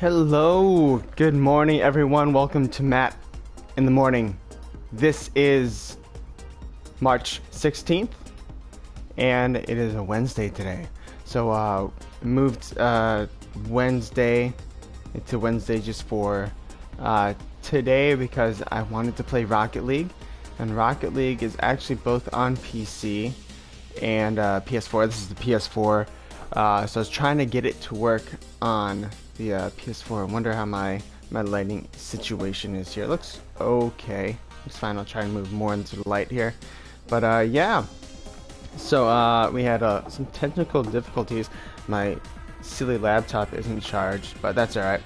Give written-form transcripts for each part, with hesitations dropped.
Hello, good morning everyone. Welcome to Matt in the Morning. This is March 16th and it is a Wednesday today. So moved Wednesday to Wednesday just for today because I wanted to play Rocket League, and Rocket League is actually both on PC and PS4. This is the PS4, so I was trying to get it to work on the PS4. I wonder how my lighting situation is here. It looks okay. It's fine. I'll try and move more into the light here. But yeah. So we had some technical difficulties. My silly laptop isn't charged, but that's alright.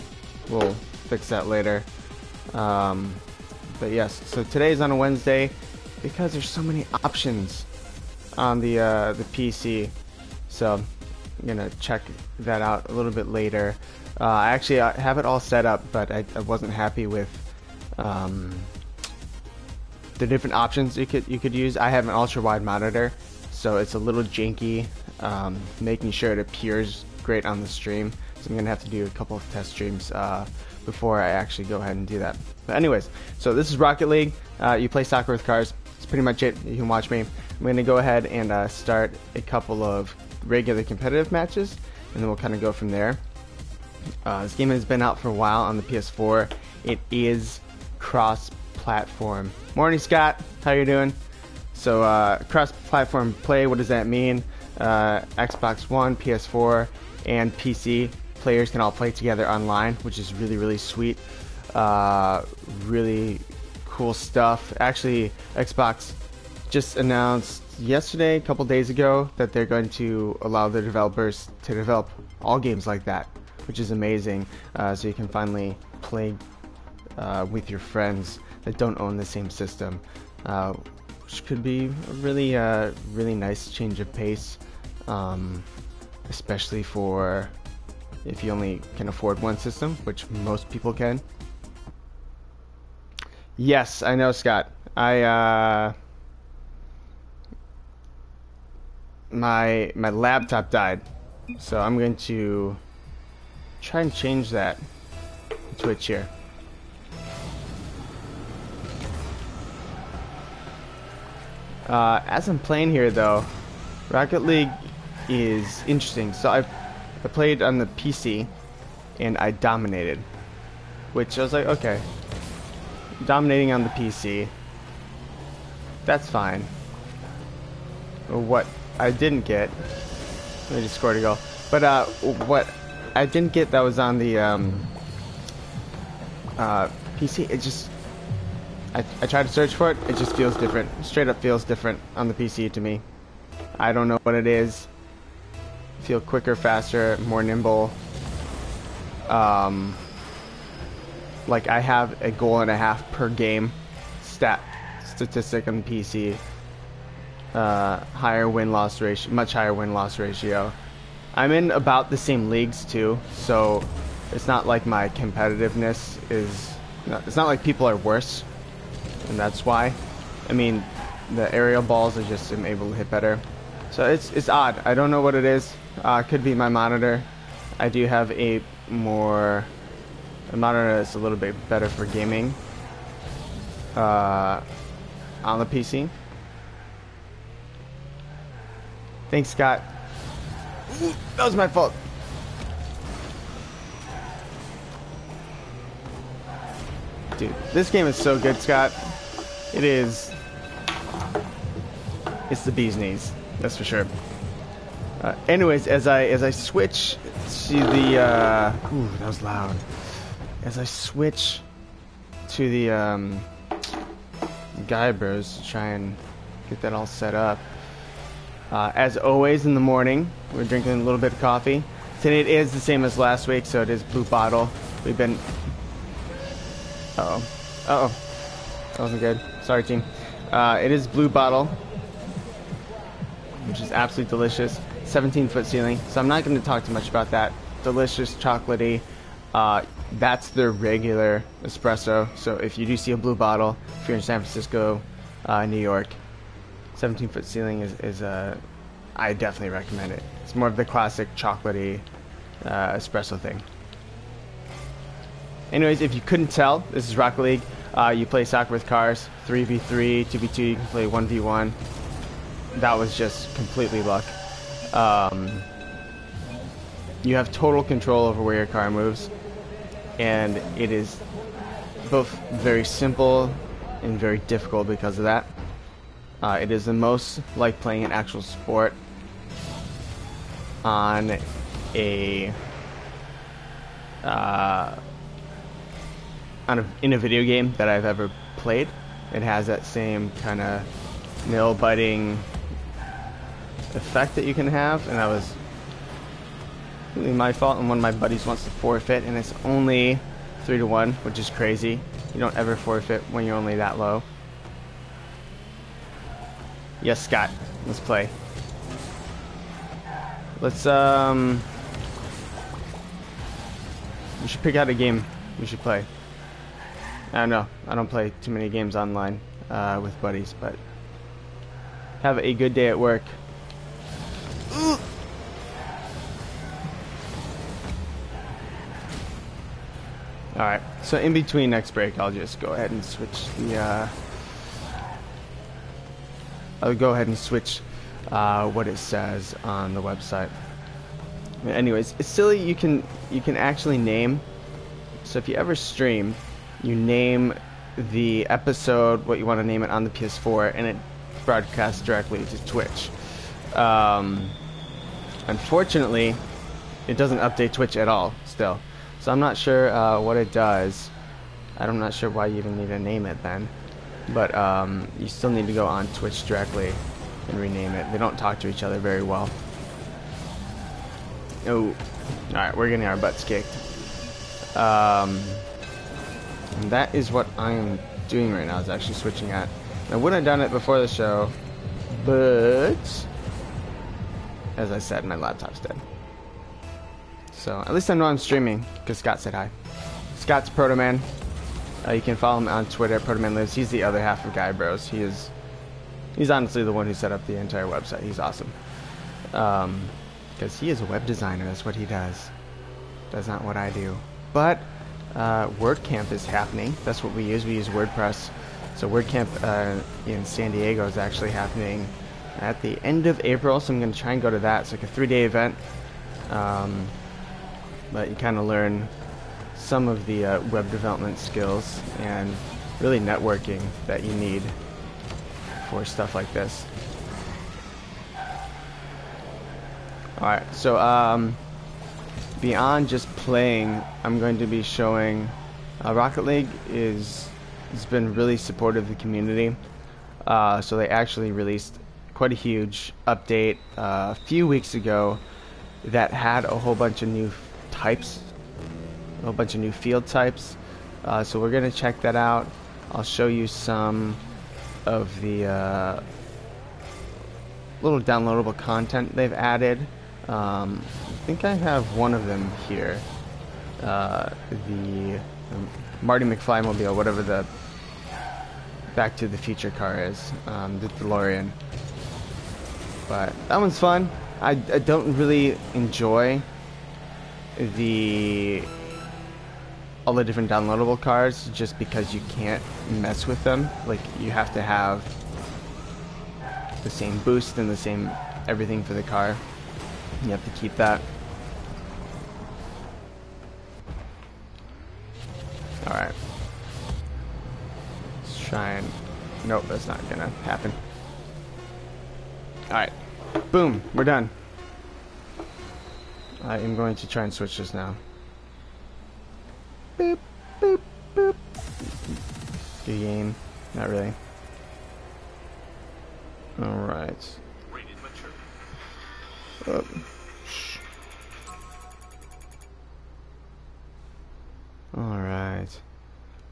We'll fix that later. But yes, so today's on a Wednesday because there's so many options on the PC. So I'm gonna check that out a little bit later. I have it all set up, but I wasn't happy with the different options you could use. I have an ultra wide monitor, so it's a little janky, making sure it appears great on the stream. So I'm gonna have to do a couple of test streams before I actually go ahead and do that. But anyways, so this is Rocket League. You play soccer with cars. That's pretty much it. You can watch me. I'm gonna go ahead and start a couple of regular competitive matches, and then we'll kind of go from there. This game has been out for a while on the PS4. It is cross-platform. Morning, Scott. How you doing? So cross-platform play. What does that mean? Xbox One, PS4, and PC players can all play together online, which is really, really sweet. Really cool stuff. Actually, Xbox just announced yesterday, a couple days ago, that they're going to allow their developers to develop all games like that, which is amazing. So you can finally play with your friends that don't own the same system, which could be a really, really nice change of pace, especially for if you only can afford one system, which most people can. Yes, I know, Scott. My laptop died, so I'm going to try and change that to Twitch here. As I'm playing here, though, Rocket League is interesting. So I played on the PC and I dominated, which I was like, okay, dominating on the PC, that's fine. What I didn't get, I just scored a goal, but what I didn't get that was on the PC, it just, I tried to search for it, it just feels different. Straight up feels different on the PC to me. I don't know what it is. Feel quicker, faster, more nimble. Like I have a goal and a half per game statistic on the PC. Higher win-loss ratio, much higher win-loss ratio. I'm in about the same leagues too, so it's not like my competitiveness is. It's not like people are worse, and that's why. I mean, the aerial balls I just am able to hit better. So it's odd. I don't know what it is. Could be my monitor. I do have a monitor that's a little bit better for gaming on the PC. Thanks, Scott. Ooh, that was my fault. Dude, this game is so good, Scott. It is. It's the bee's knees, that's for sure. Anyways, as I switch to the ooh, that was loud. As I switch to the Guybros to try and get that all set up. As always in the morning, we're drinking a little bit of coffee. Today it is the same as last week, so it is Blue Bottle. We've been. Uh-oh. That wasn't good. Sorry, team. It is Blue Bottle, which is absolutely delicious. 17-foot ceiling. So I'm not going to talk too much about that. Delicious, chocolatey. That's their regular espresso. So if you do see a Blue Bottle, if you're in San Francisco, New York, 17-foot ceiling is I definitely recommend it. It's more of the classic chocolatey espresso thing. Anyways, if you couldn't tell, this is Rocket League. You play soccer with cars, 3v3, 2v2, you can play 1v1. That was just completely luck. You have total control over where your car moves, and it is both very simple and very difficult because of that. It is the most like playing an actual sport on a in a video game that I've ever played. It has that same kind of nail-biting effect that you can have, and that was really my fault. And one of my buddies wants to forfeit, and it's only 3-1, which is crazy. You don't ever forfeit when you're only that low. Yes, Scott, let's play. Let's we should pick out a game we should play. I don't know. I don't play too many games online with buddies, but have a good day at work. Alright, so in between next break, I'll just go ahead and switch the, I'll go ahead and switch what it says on the website. Anyways, it's silly. You can actually name. So if you ever stream, you name the episode what you want to name it on the PS4, and it broadcasts directly to Twitch. Unfortunately, it doesn't update Twitch at all still. So I'm not sure what it does. I'm not sure why you even need to name it then. But you still need to go on Twitch directly and rename it. They don't talk to each other very well. Oh, alright, we're getting our butts kicked. And that is what I'm doing right now, is actually switching at. I wouldn't have done it before the show, but as I said, my laptop's dead. So at least I know I'm streaming, because Scott said hi. Scott's Protoman. You can follow him on Twitter at ProtomanLives. He's the other half of Guy Bros. He's honestly the one who set up the entire website. He's awesome. Because he is a web designer. That's what he does. That's not what I do. But WordCamp is happening. That's what we use. We use WordPress. So WordCamp in San Diego is actually happening at the end of April. So I'm going to try and go to that. It's like a 3-day event. But you kind of learn some of the web development skills and really networking that you need for stuff like this. Alright, so beyond just playing, I'm going to be showing Rocket League has been really supportive of the community. So they actually released quite a huge update a few weeks ago that had a whole bunch of new types, a whole bunch of new field types. So we're going to check that out. I'll show you some of the little downloadable content they've added. I think I have one of them here. The Marty McFly mobile, whatever the Back to the Future car is, the DeLorean. But that one's fun. I don't really enjoy all the different downloadable cars just because you can't mess with them. Like, you have to have the same boost and the same everything for the car. You have to keep that. Alright. Let's try and... Nope, that's not gonna happen. Alright. Boom, we're done. I am going to try and switch this now. Boop, boop, boop. Good game. Not really. Alright. Oh. Alright.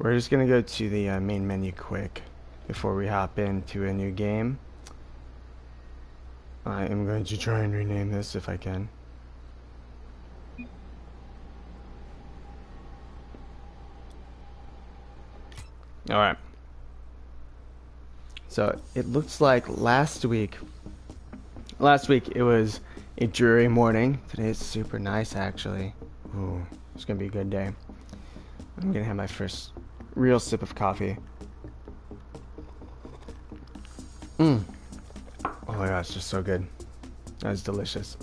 We're just gonna go to the main menu quick before we hop into a new game. I am going to try and rename this if I can. Alright. So it looks like last week it was a dreary morning. Today is super nice actually. Ooh, it's gonna be a good day. I'm gonna have my first real sip of coffee. Oh my gosh, it's just so good. That's delicious.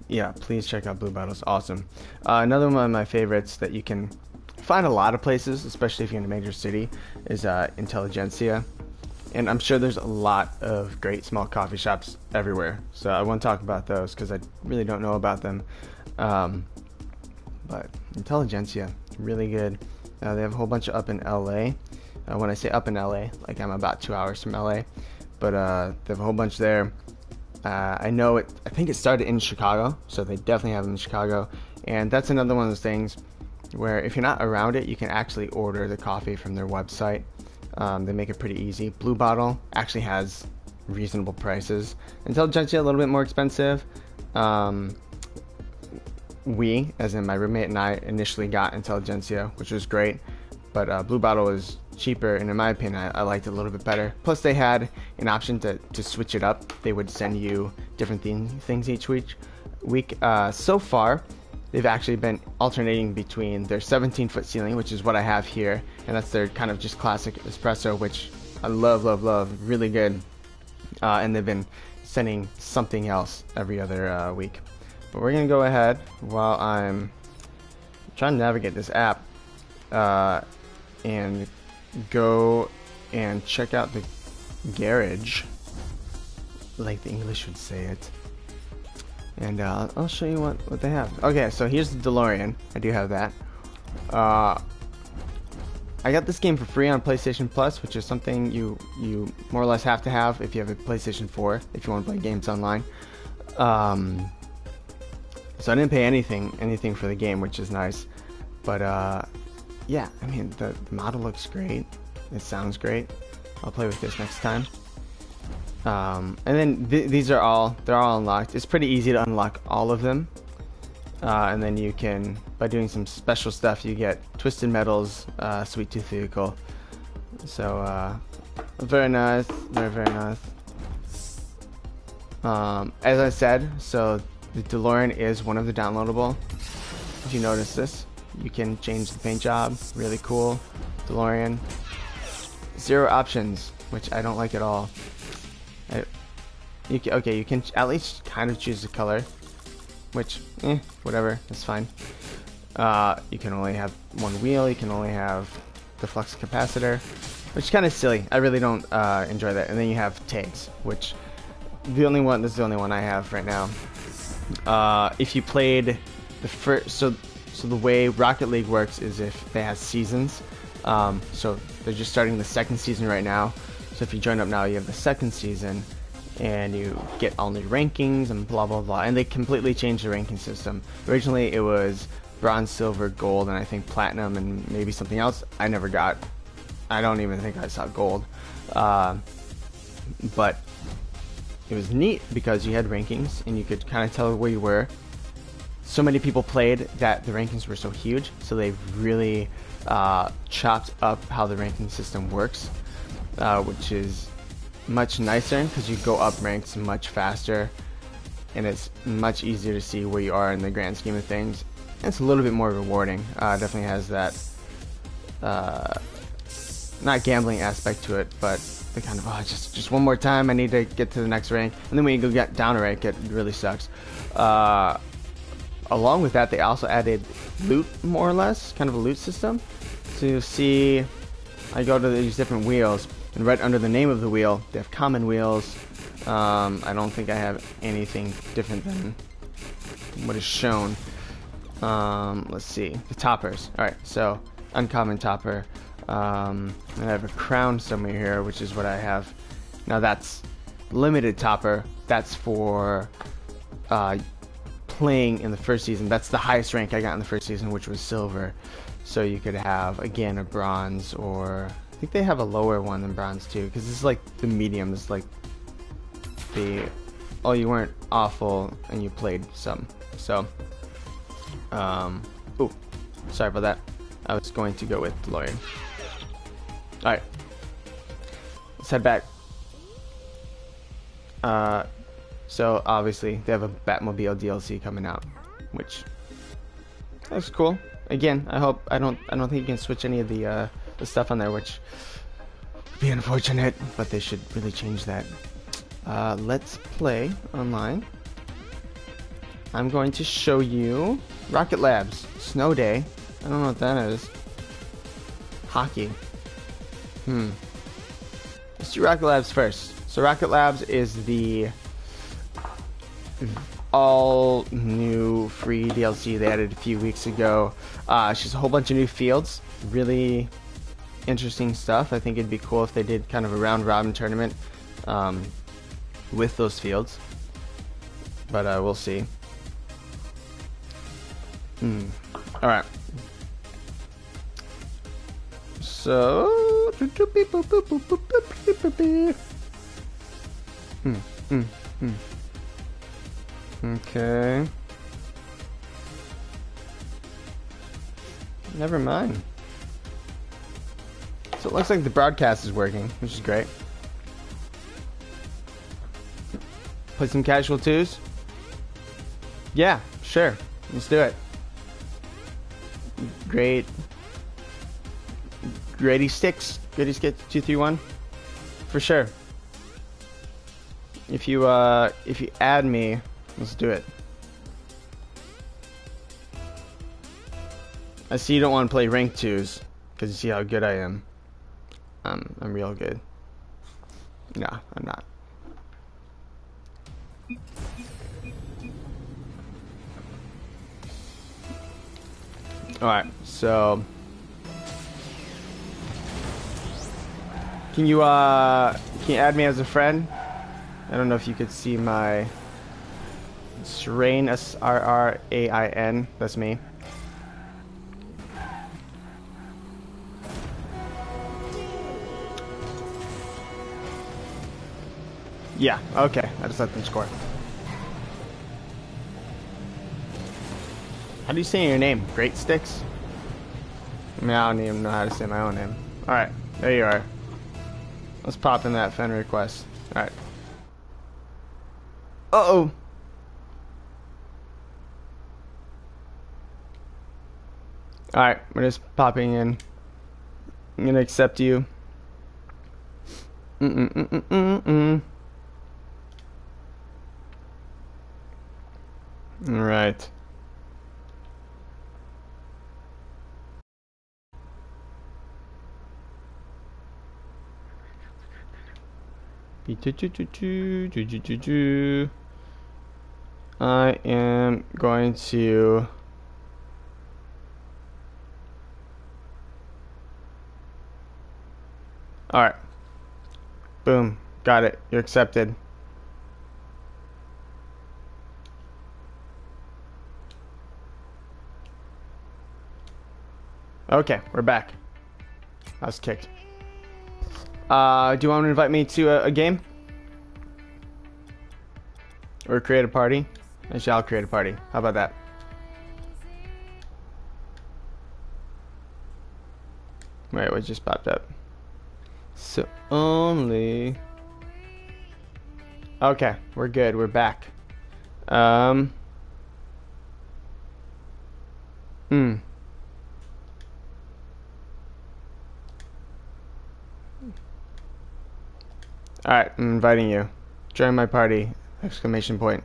Yeah, please check out Blue Bottle's awesome. Another one of my favorites that you can find a lot of places, especially if you're in a major city, is Intelligentsia. And I'm sure there's a lot of great small coffee shops everywhere. So I want to talk about those because I really don't know about them. But Intelligentsia, really good. They have a whole bunch of up in LA. When I say up in LA, like I'm about 2 hours from LA. But they have a whole bunch there. I know it. I think it started in Chicago, so they definitely have them in Chicago. And that's another one of those things where if you're not around it, you can actually order the coffee from their website. They make it pretty easy. Blue Bottle actually has reasonable prices. Intelligentsia a little bit more expensive. We, as in my roommate and I, initially got Intelligentsia, which was great. But Blue Bottle was cheaper, and in my opinion, I liked it a little bit better. Plus, they had an option to switch it up. They would send you different things each week. So far, they've actually been alternating between their 17-foot ceiling, which is what I have here, and that's their kind of just classic espresso, which I love, really good. And they've been sending something else every other week. But we're gonna go ahead while I'm trying to navigate this app and go and check out the garage, like the English would say it. And I'll show you what they have. Okay, so here's the DeLorean. I do have that. I got this game for free on PlayStation Plus, which is something you more or less have to have if you have a PlayStation 4, if you want to play games online. So I didn't pay anything for the game, which is nice. But yeah, I mean the model looks great. It sounds great. I'll play with this next time. And then they're all unlocked. It's pretty easy to unlock all of them. And then you can, by doing some special stuff, you get Twisted Metal's Sweet Tooth vehicle. So very nice, very nice. As I said, so the DeLorean is one of the downloadable. If you notice this, you can change the paint job. Really cool. DeLorean. 0 options, which I don't like at all. You can at least kind of choose the color, which, whatever, that's fine. You can only have one wheel. You can only have the flux capacitor, which is kind of silly. I really don't enjoy that. And then you have tags, which this is the only one I have right now. If you played the first, so the way Rocket League works is if they have seasons. So they're just starting the 2nd season right now. So if you join up now, you have the 2nd season, and you get all new rankings and blah blah blah. And they completely changed the ranking system. Originally, it was bronze, silver, gold, and I think platinum, and maybe something else. I never got. I don't even think I saw gold. But it was neat because you had rankings, and you could kind of tell where you were. So many people played that the rankings were so huge, so they really chopped up how the ranking system works, which is much nicer because you go up ranks much faster, and it's much easier to see where you are in the grand scheme of things. And it's a little bit more rewarding. Definitely has that not gambling aspect to it, but the kind of just one more time, I need to get to the next rank, and then when you go get down a rank, it really sucks. Along with that, they also added loot, more or less, kind of a loot system. So you'll see, I go to these different wheels, and right under the name of the wheel, they have common wheels. I don't think I have anything different than what is shown. Let's see, the toppers. Alright, so uncommon topper. And I have a crown somewhere here, which is what I have. Now that's limited topper. That's for playing in the first season. That's the highest rank I got in the first season, which was silver. So you could have, again, a bronze, or I think they have a lower one than bronze too, because this is like the medium. This is like the, oh, you weren't awful and you played some. So ooh, sorry about that. I was going to go with DeLorean. Alright, let's head back. So obviously they have a Batmobile DLC coming out, which looks cool. again, I don't think you can switch any of the stuff on there, which would be unfortunate, but they should really change that. Let's play online. I'm going to show you Rocket Labs Snow Day. I don't know what that is. Hockey. Let's do Rocket Labs first. So Rocket Labs is the all new free DLC they added a few weeks ago. It's just a whole bunch of new fields. Really interesting stuff. I think it'd be cool if they did kind of a round robin tournament with those fields. But we'll see. Alright. So okay. Never mind. So it looks like the broadcast is working, which is great. Play some casual twos? Yeah, sure. Let's do it. Great. Grady Sticks. Grady Sticks 231. For sure. If you add me, let's do it. I see you don't want to play ranked twos because you see how good I am. I'm real good. No, I'm not. Alright, so can you add me as a friend? I don't know if you could see my Srain, S-R-R-A-I-N. That's me. Yeah, okay. I just let them score. How do you say your name? Great Sticks? I mean, I don't even know how to say my own name. Alright, there you are. Let's pop in that friend request. Alright. Uh-oh. Alright, we're just popping in. I'm gonna accept you. Alright. I am going to alright. Boom. Got it. You're accepted. Okay, we're back. I was kicked. Do you want to invite me to a game? Or create a party? Actually, I'll create a party. How about that? Wait, what just popped up? So only... Okay, we're good. We're back. Alright, I'm inviting you. Join my party! Exclamation point.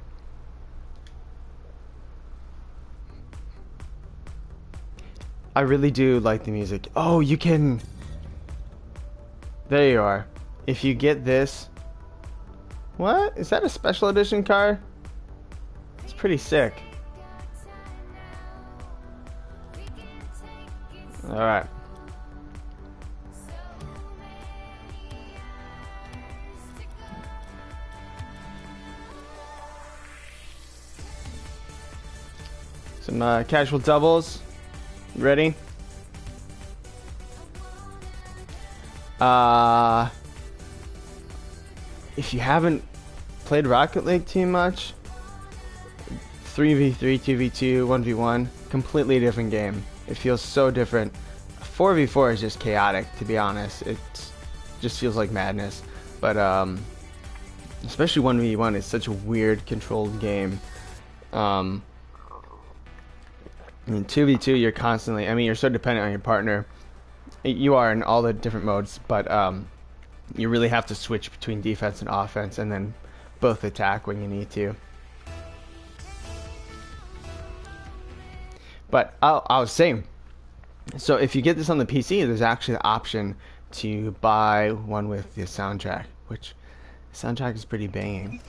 I really do like the music. Oh, you can... There you are. If you get this... What? Is that a special edition car? It's pretty sick. Alright. Some casual doubles. Ready? If you haven't played Rocket League too much, 3v3, 2v2, 1v1, completely different game. It feels so different. 4v4 is just chaotic, to be honest. It just feels like madness. But especially 1v1 is such a weird controlled game. I mean, 2v2, you're constantly, I mean, you're so dependent on your partner. You are in all the different modes, but you really have to switch between defense and offense, and then both attack when you need to. But I was saying, so if you get this on the PC, there's actually the option to buy one with the soundtrack, which the soundtrack is pretty banging.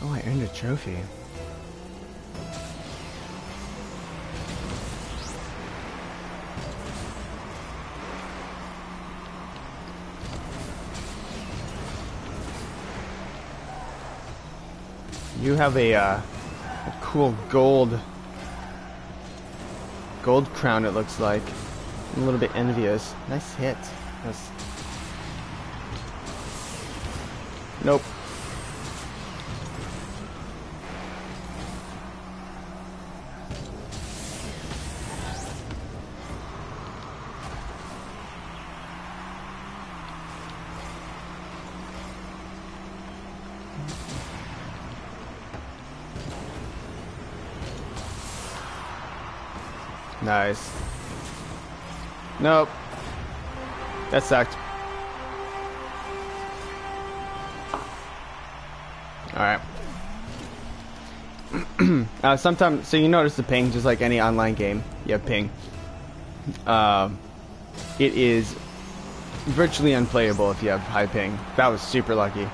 Oh, I earned a trophy. You have a cool gold crown, it looks like. I'm a little bit envious. Nice hit. That's... Nope. Nice. Nope. That sucked. Alright. Sometimes, so you notice the ping, just like any online game, you have ping. It is virtually unplayable if you have high ping. That was super lucky.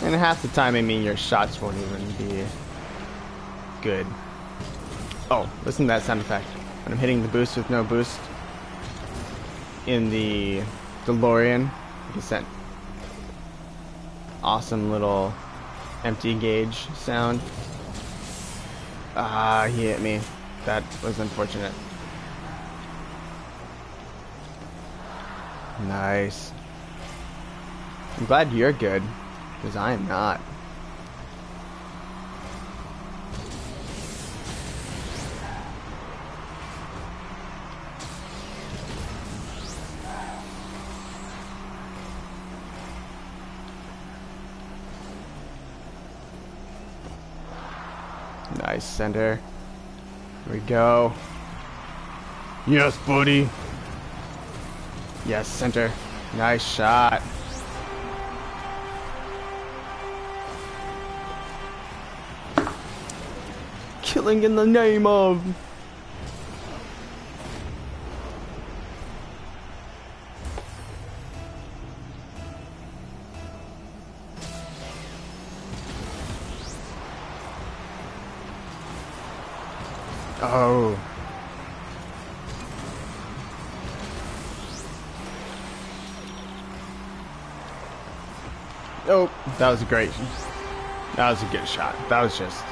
And half the time, I mean, your shots won't even be good. Oh, listen to that sound effect. When I'm hitting the boost with no boost in the DeLorean, it's that awesome little empty gauge sound. Ah, he hit me. That was unfortunate. Nice. I'm glad you're good. Because I am not. Nice, center. Here we go. Yes, buddy. Yes, center. Nice shot. Killing in the name of... Oh. Nope. That was a great... That was a good shot. That was just...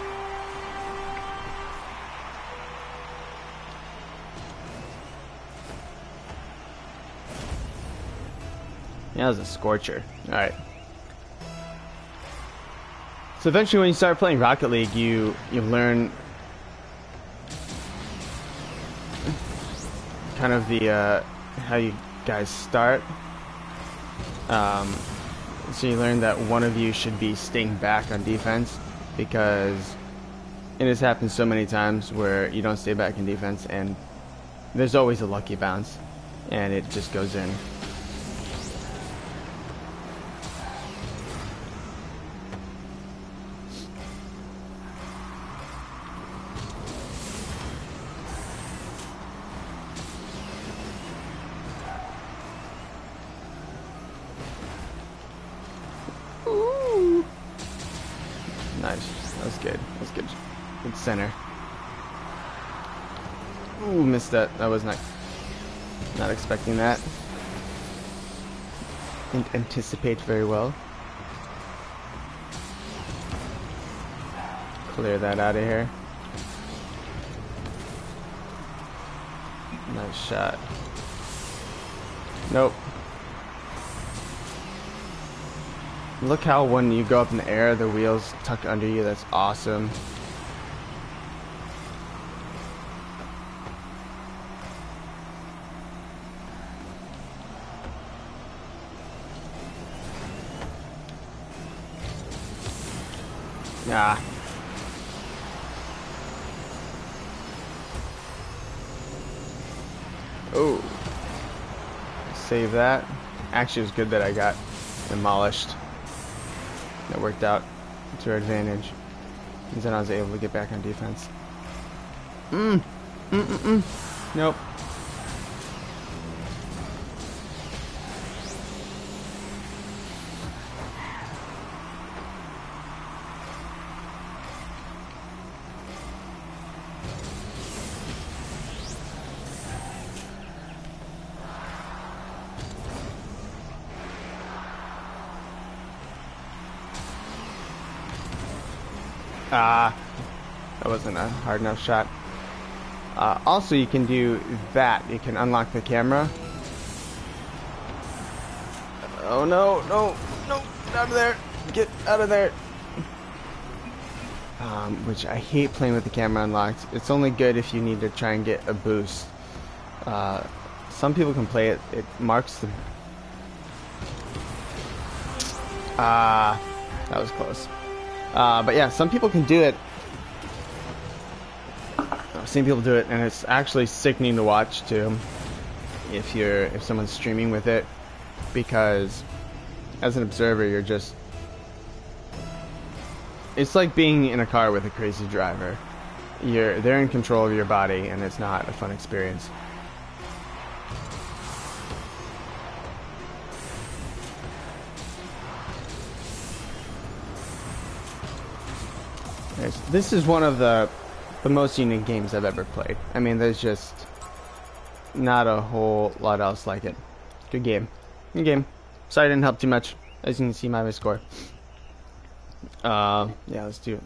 Yeah, that was a scorcher. Alright. So eventually when you start playing Rocket League, you learn kind of the how you guys start. So you learn that one of you should be staying back on defense, because it has happened so many times where you don't stay back in defense and there's always a lucky bounce and it just goes in. Nice. That was good. That was good. Good center. Ooh, missed that. I was not expecting that. Didn't anticipate very well. Clear that out of here. Nice shot. Nope. Look how when you go up in the air, the wheels tuck under you. That's awesome. Ah. Oh. Save that. Actually, it was good that I got demolished. That worked out to our advantage. And then I was able to get back on defense. Nope. Ah, that wasn't a hard enough shot. Also, you can do that. You can unlock the camera. Oh no, no, no, get out of there. Get out of there. Which I hate playing with the camera unlocked. It's only good if you need to try and get a boost. Some people can play it. It marks the... that was close. But yeah, some people can do it. I've seen people do it, and it's actually sickening to watch too. If someone's streaming with it, because as an observer, you're just... It's like being in a car with a crazy driver. They're in control of your body, and it's not a fun experience. This is one of the most unique games I've ever played. I mean, there's just not a whole lot else like it. Good game. Good game. Sorry I didn't help too much. As you can see, my score. Yeah, let's do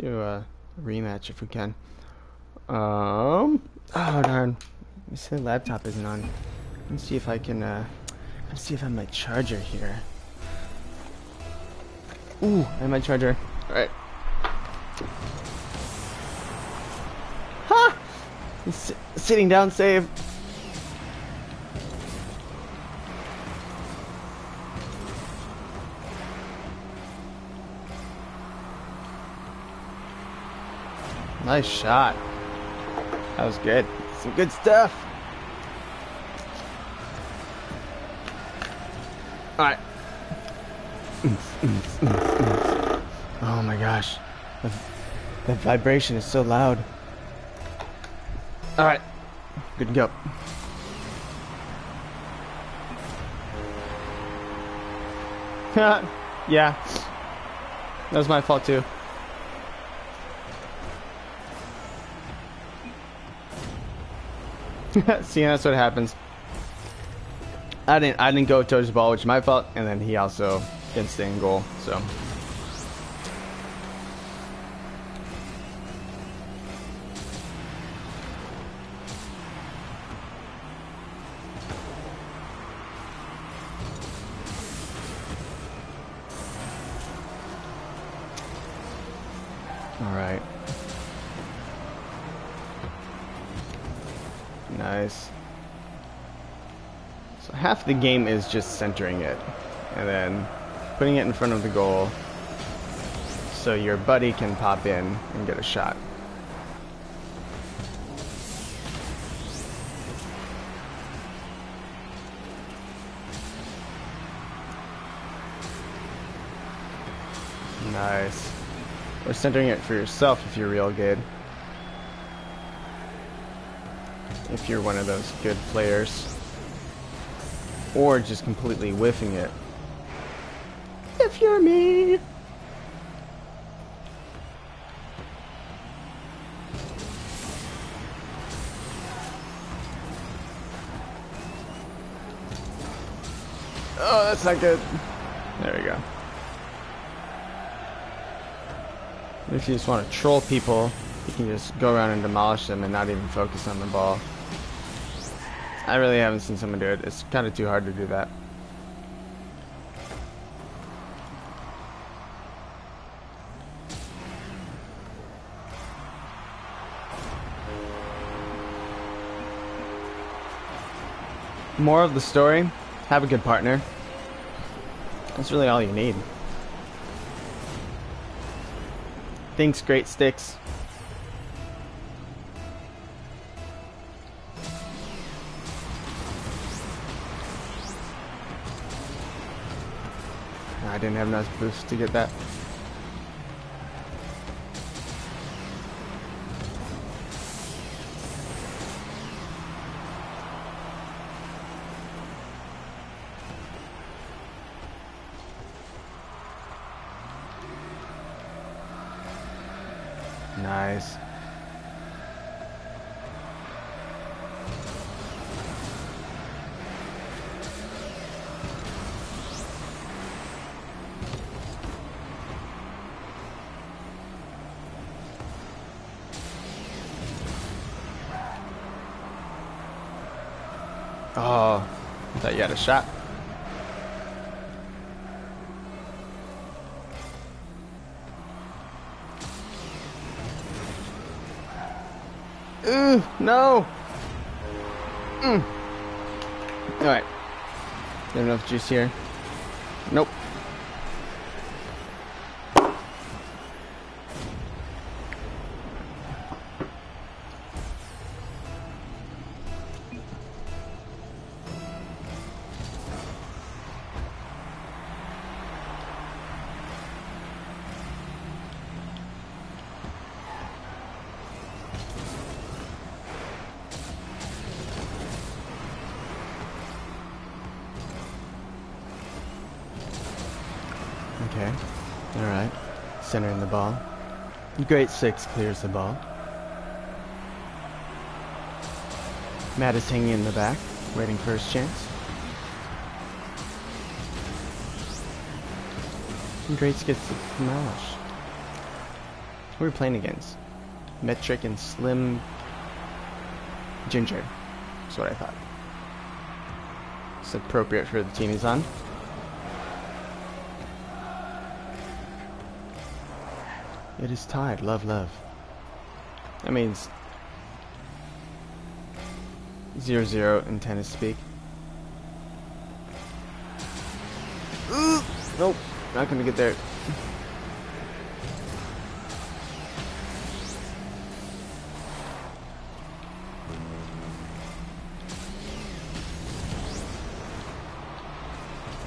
a rematch if we can. Oh darn. You said laptop isn't on. Let's see if I can let's see if I have my charger here. Ooh, I have my charger. Alright. Ha! Sitting down save. Nice shot. That was good. Some good stuff. Alright. Oh my gosh. The vibration is so loud. Alright. Good to go. Yeah. That was my fault too. See, that's what happens. I didn't go towards the ball, which is my fault, and then he also didn't stay in goal, so. All right. Nice. So half the game is just centering it and then putting it in front of the goal so your buddy can pop in and get a shot. Nice. Or centering it for yourself if you're real good. If you're one of those good players. Or just completely whiffing it. If you're me! Oh, that's not good. There we go. If you just want to troll people, you can just go around and demolish them and not even focus on the ball. I really haven't seen someone do it. It's kind of too hard to do that. Moral of the story, have a good partner. That's really all you need. Thanks, great sticks. I didn't have enough boost to get that. Nice. Oh, I thought you had a shot. Ooh, no. Alright. Got enough juice here. Nope. Okay. Alright. Centering the ball. Great six clears the ball. Matt is hanging in the back, waiting for his chance. And Greats gets the smash. Who are we playing against? Metric and Slim Ginger. That's what I thought. It's appropriate for the team he's on. It is tied. Love, love. That means 0-0 in tennis speak. Ooh, nope, not gonna get there.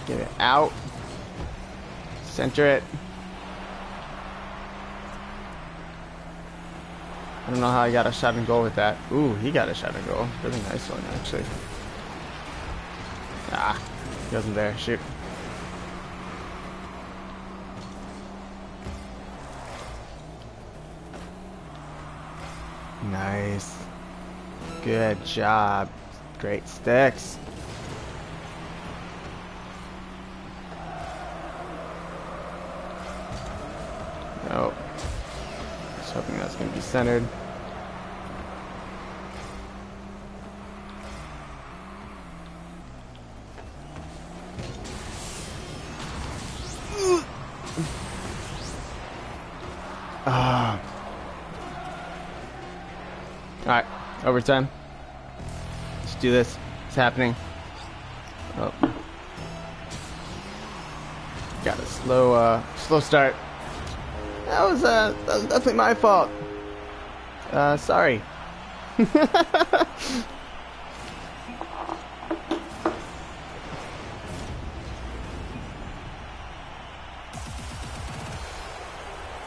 Get it out. Center it. I don't know how I got a shot and goal with that. Ooh, he got a shot and goal. Really nice one, actually. Ah, he wasn't there. Shoot. Nice. Good job. Great sticks. Oh. Just hoping that's going to be centered. Alright, overtime. Let's do this. It's happening. Oh. Got a slow start. That was definitely my fault. Sorry.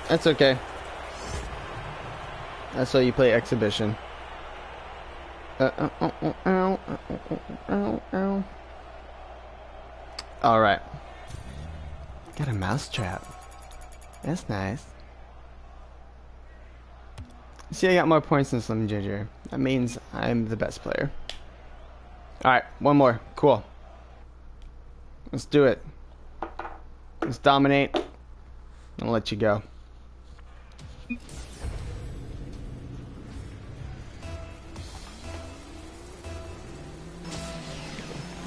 That's okay. That's why you play exhibition. Alright. Got a mousetrap. That's nice. See, I got more points than Slim Ginger. That means I'm the best player. Alright, one more. Cool. Let's do it. Let's dominate. I'll let you go.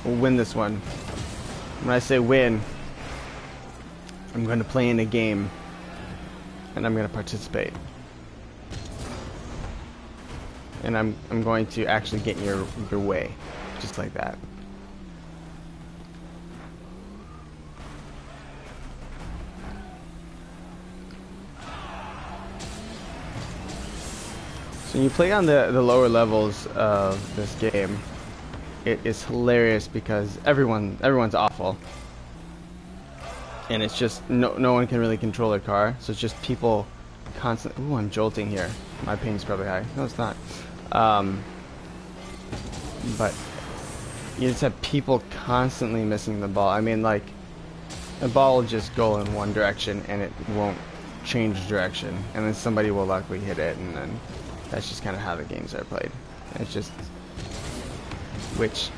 We'll win this one. When I say win, I'm going to play in a game. And I'm going to participate. And I'm going to actually get in your way. Just like that. So you play on the lower levels of this game, it is hilarious because everyone's awful. And it's just no one can really control their car, so it's just people constantly. Ooh, I'm jolting here. My ping's probably high. No, it's not. But you just have people constantly missing the ball. I mean, like, the ball will just go in one direction and it won't change direction, and then somebody will luckily hit it, and then that's just kind of how the games are played. It's just, which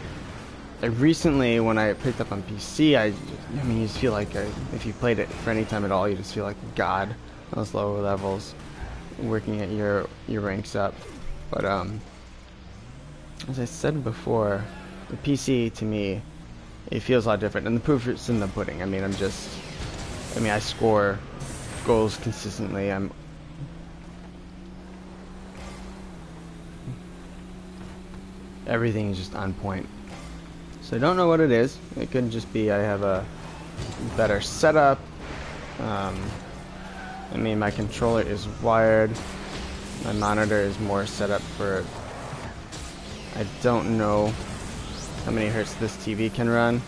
recently when I picked up on PC, I mean, you just feel like if you played it for any time at all, you just feel like a god. Those lower levels, working at your ranks up. But as I said before, the PC to me, it feels a lot different, and the proof is in the pudding. I mean, I score goals consistently. Everything is just on point. So I don't know what it is. It could just be I have a better setup. I mean, my controller is wired. My monitor is more set up for. I don't know how many hertz this TV can run.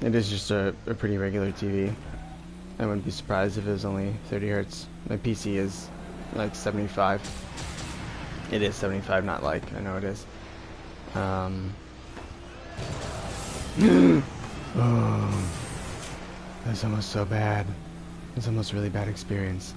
It is just a pretty regular TV. I wouldn't be surprised if it was only 30 hertz. My PC is like 75. It is 75, not like, I know it is. Oh, that's almost so bad. It's almost a really bad experience.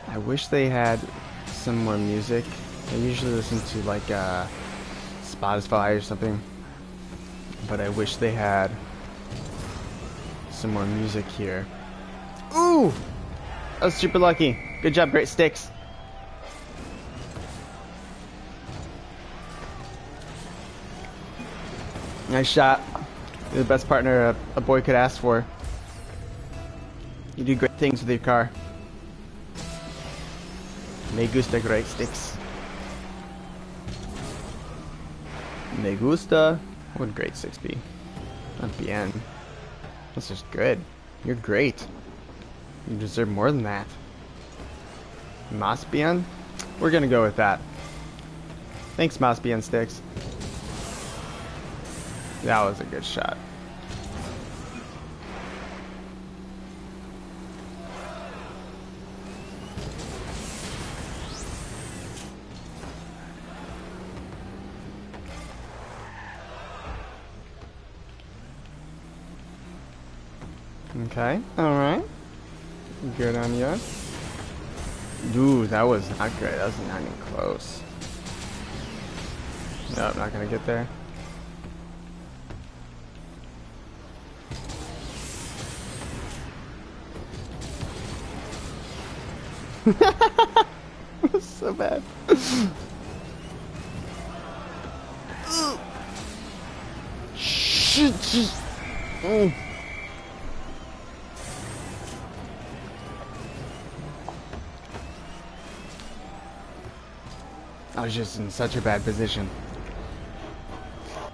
I wish they had some more music. I usually listen to like Spotify or something, but I wish they had some more music here. Ooh! I was super lucky. Good job, Great Sticks. Nice shot. You're the best partner a boy could ask for. You do great things with your car. Me gusta Great Sticks. Me gusta. What would Great Sticks be? Not bien. That's just good. You're great. You deserve more than that. Mas bien? We're gonna go with that. Thanks, Mas bien Sticks. That was a good shot. Okay, alright. Good on you. Dude, that was not great. That was not even close. Nope, not gonna get there. That's so bad. Shit. I was just in such a bad position.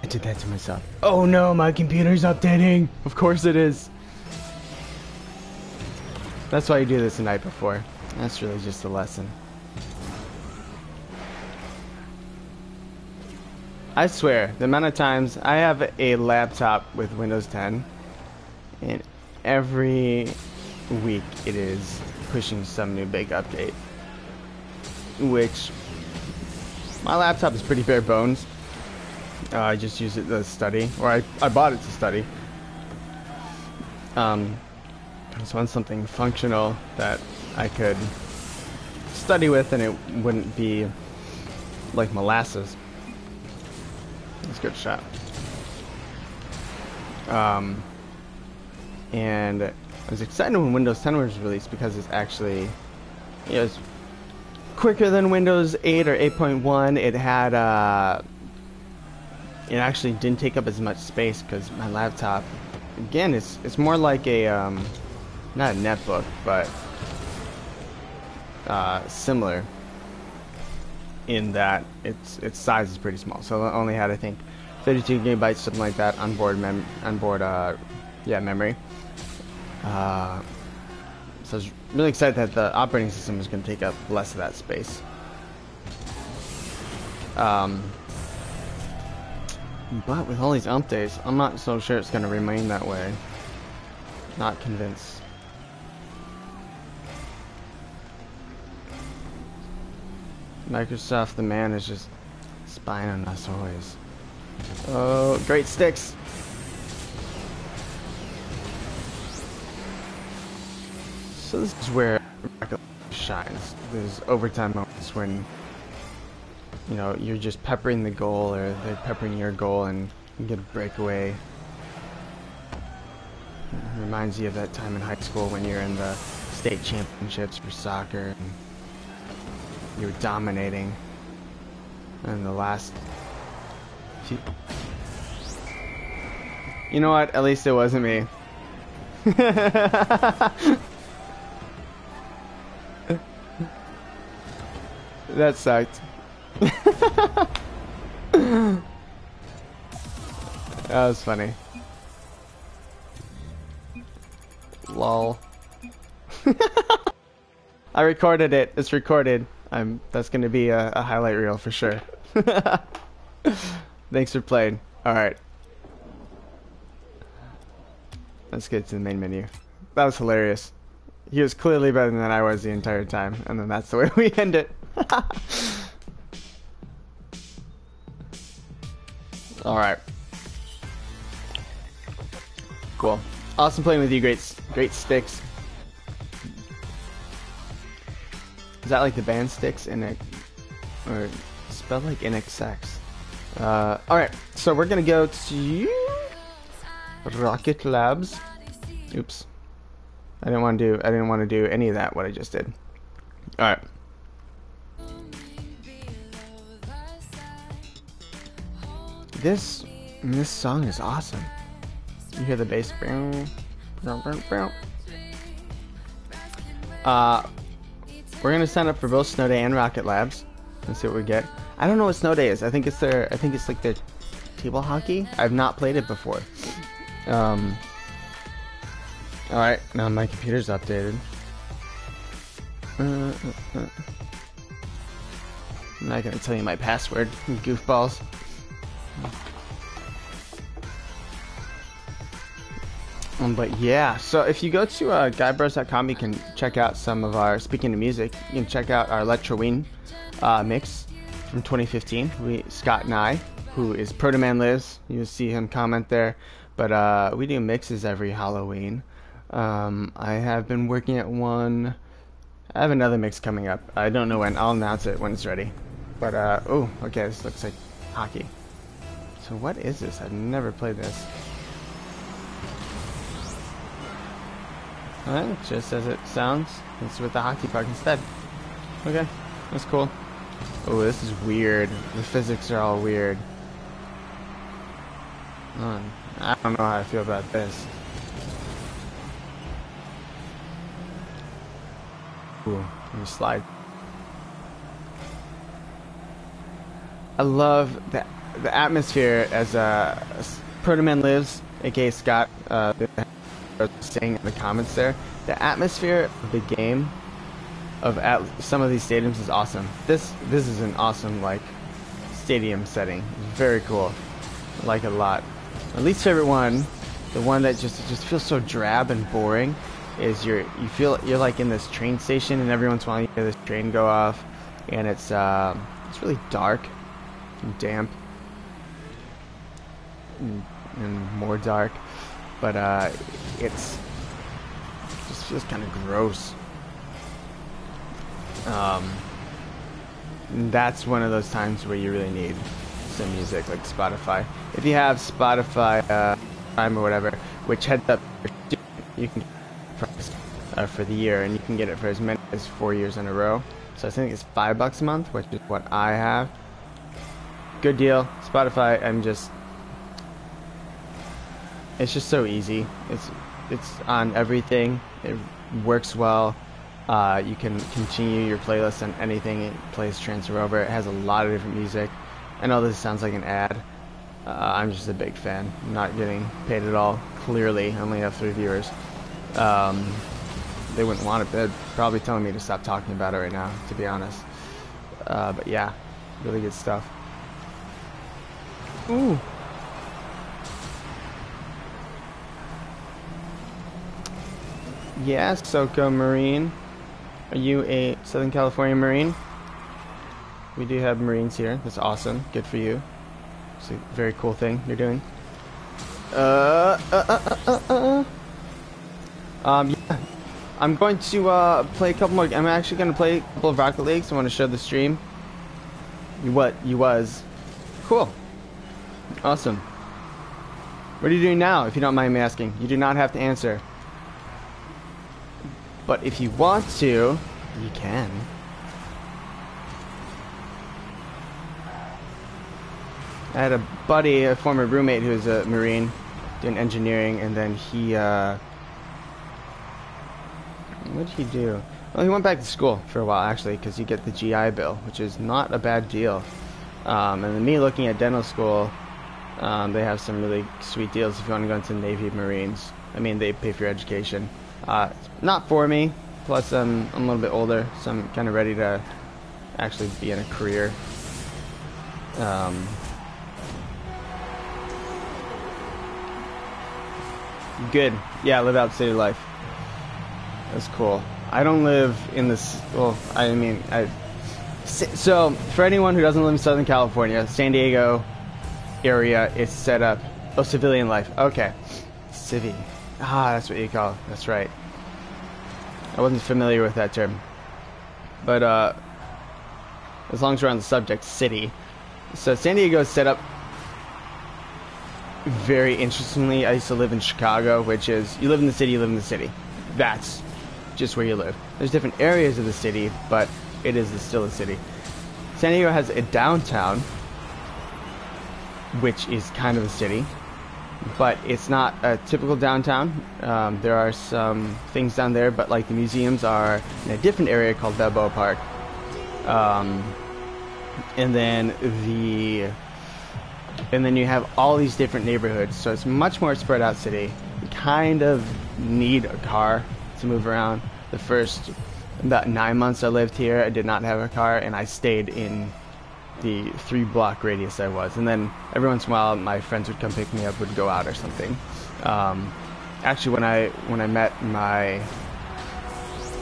I did that to myself. Oh no, my computer's updating! Of course it is. That's why you do this the night before. That's really just a lesson. I swear, the amount of times I have a laptop with Windows 10, and every week it is pushing some new big update. Which, my laptop is pretty bare bones. I just use it to study, or I bought it to study. I just want something functional that I could study with and it wouldn't be like molasses. That's a good shot. And I was excited when Windows 10 was released because it's actually, it's quicker than Windows 8 or 8.1. It had, it actually didn't take up as much space because my laptop, again, it's more like a, not a netbook, but similar. in that its size is pretty small. So it only had, I think, 32 gigabytes, something like that, on board memory. So I was really excited that the operating system was going to take up less of that space. But with all these updates, I'm not so sure it's going to remain that way. Not convinced. Microsoft, the man, is just spying on us always. Oh, great sticks! So this is where Rocket League shines. There's overtime moments when, you know, you're just peppering the goal, or they're peppering your goal, and you get a breakaway. It reminds you of that time in high school when you're in the state championships for soccer, and you were dominating. And the last few... You know what? At least it wasn't me. That sucked. That was funny. Lol. I recorded it. It's recorded. That's gonna be a highlight reel for sure. Thanks for playing. Alright. Let's get to the main menu. That was hilarious. He was clearly better than I was the entire time, and then that's the way we end it. Alright. Cool. Awesome playing with you, great sticks. Is that like the band Sticks in it? Or spelled like NXX? Alright, so we're gonna go to Rocket Labs. Oops. I didn't want to do any of that, what I just did. Alright. This song is awesome. You hear the bass. We're gonna sign up for both Snow Day and Rocket Labs and see what we get. I don't know what Snow Day is. I think it's like their table hockey. I've not played it before. Alright, now my computer's updated. I'm not gonna tell you my password, you goofballs. But yeah, so if you go to guybros.com, you can check out some of our, speaking of music, you can check out our Electroween mix from 2015. Scott and I, who is Proto Man Lives, you'll see him comment there. But we do mixes every Halloween. I have been working at one. I have another mix coming up. I don't know when. I'll announce it when it's ready. But oh, okay, this looks like hockey. So what is this? I've never played this. Alright, just as it sounds. It's with the hockey puck instead. Okay, that's cool. Oh, this is weird. The physics are all weird. I don't know how I feel about this. Ooh, let me slide. I love the atmosphere as Proto Man Lives, aka Scott, saying in the comments there. The atmosphere of the game of at some of these stadiums is awesome. This is an awesome like stadium setting. It's very cool. I like it a lot. My least favorite one, the one that just feels so drab and boring, is you feel you're like in this train station, and every once in a while you hear this train go off, and it's really dark and damp and more dark, but it just feels kind of gross. That's one of those times where you really need some music, like Spotify. If you have Spotify Prime or whatever, which heads up, you can get for the year, and you can get it for as many as 4 years in a row. So I think it's $5 a month, which is what I have. Good deal. Spotify, it's just so easy. It's on everything. It works well. You can continue your playlist on anything it plays, transfer over. It has a lot of different music. I know this sounds like an ad. I'm just a big fan. I'm not getting paid at all. Clearly, I only have 3 viewers. They wouldn't want it. They're probably telling me to stop talking about it right now, to be honest. But yeah, really good stuff. Ooh. Yeah, Soko Marine. Are you a Southern California Marine? We do have Marines here. That's awesome. Good for you. It's a very cool thing you're doing. Yeah. I'm going to play a couple more. I'm actually going to play a couple of Rocket Leagues. I want to show the stream. You was. Cool. Awesome. What are you doing now, if you don't mind me asking? You do not have to answer. But if you want to, you can. I had a buddy, a former roommate who was a Marine, doing engineering, and then he, what did he do? Well, he went back to school for a while, actually, because you get the GI Bill, which is not a bad deal. And then me looking at dental school, they have some really sweet deals if you want to go into Navy Marines. I mean, they pay for your education. Not for me, plus I'm a little bit older, so I'm kind of ready to actually be in a career. Good. Yeah, live out city life. That's cool. I don't live in this, well, I mean, so for anyone who doesn't live in Southern California, San Diego area is set up, oh, civilian life. Okay. Civvy. Ah, that's what you call it. That's right. I wasn't familiar with that term. But, as long as we're on the subject, city. So San Diego is set up very interestingly. I used to live in Chicago, which is, you live in the city, you live in the city. That's just where you live. There's different areas of the city, but it is still a city. San Diego has a downtown, which is kind of a city, but it's not a typical downtown. There are some things down there, but like the museums are in a different area called Balboa Park. And then you have all these different neighborhoods, so it's much more spread out city. You kind of need a car to move around. The first about 9 months I lived here, I did not have a car, and I stayed in the 3-block radius I was. And then every once in a while, my friends would come pick me up, would go out or something. Actually, when I met my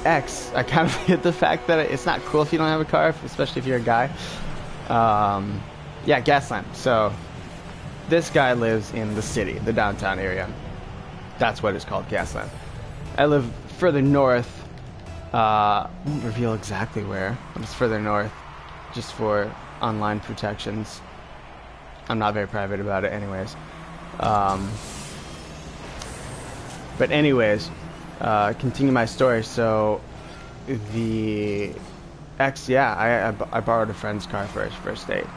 ex, I kind of hit the fact that it's not cool if you don't have a car, especially if you're a guy. Yeah, Gaslamp. So this guy lives in the city, the downtown area. That's what it's called, Gaslamp. I live further north. I won't reveal exactly where, but it's further north, just for online protections. I'm not very private about it anyways. But anyways, continue my story. So the ex, yeah, I borrowed a friend's car for his first date.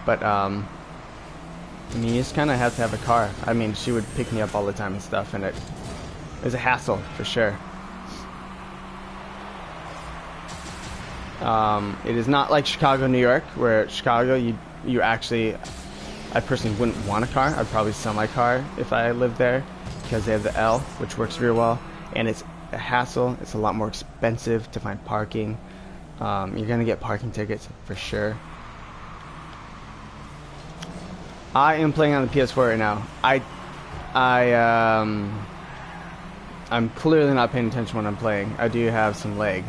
But I mean, you just kind of have to have a car. I mean, she would pick me up all the time and stuff, and it was a hassle for sure. It is not like Chicago, New York, where Chicago, you actually, I personally wouldn't want a car. I'd probably sell my car if I lived there, because they have the L, which works very well, and it's a hassle. It's a lot more expensive to find parking. You're gonna get parking tickets for sure. I am playing on the PS4 right now. I'm clearly not paying attention when I'm playing. I do have some lag,